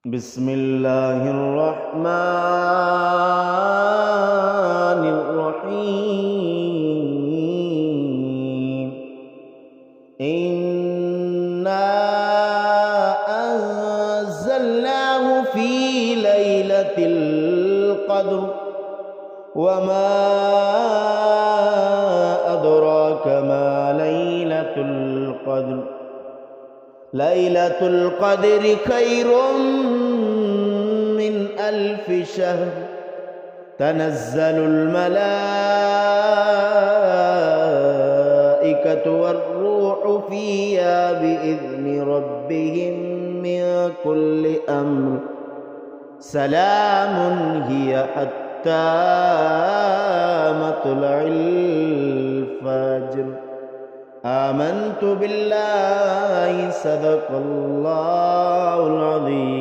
بسم الله الرحمن الرحيم إنا أنزلناه في ليلة القدر وما أدراك ما ليلة القدر ليلة القدر خير من 1000 شهر تنزل الملائكة والروح فيها بإذن ربهم من كل أمر سلام هي حتى مطلع الفجر آمنت بالله صدق الله العظيم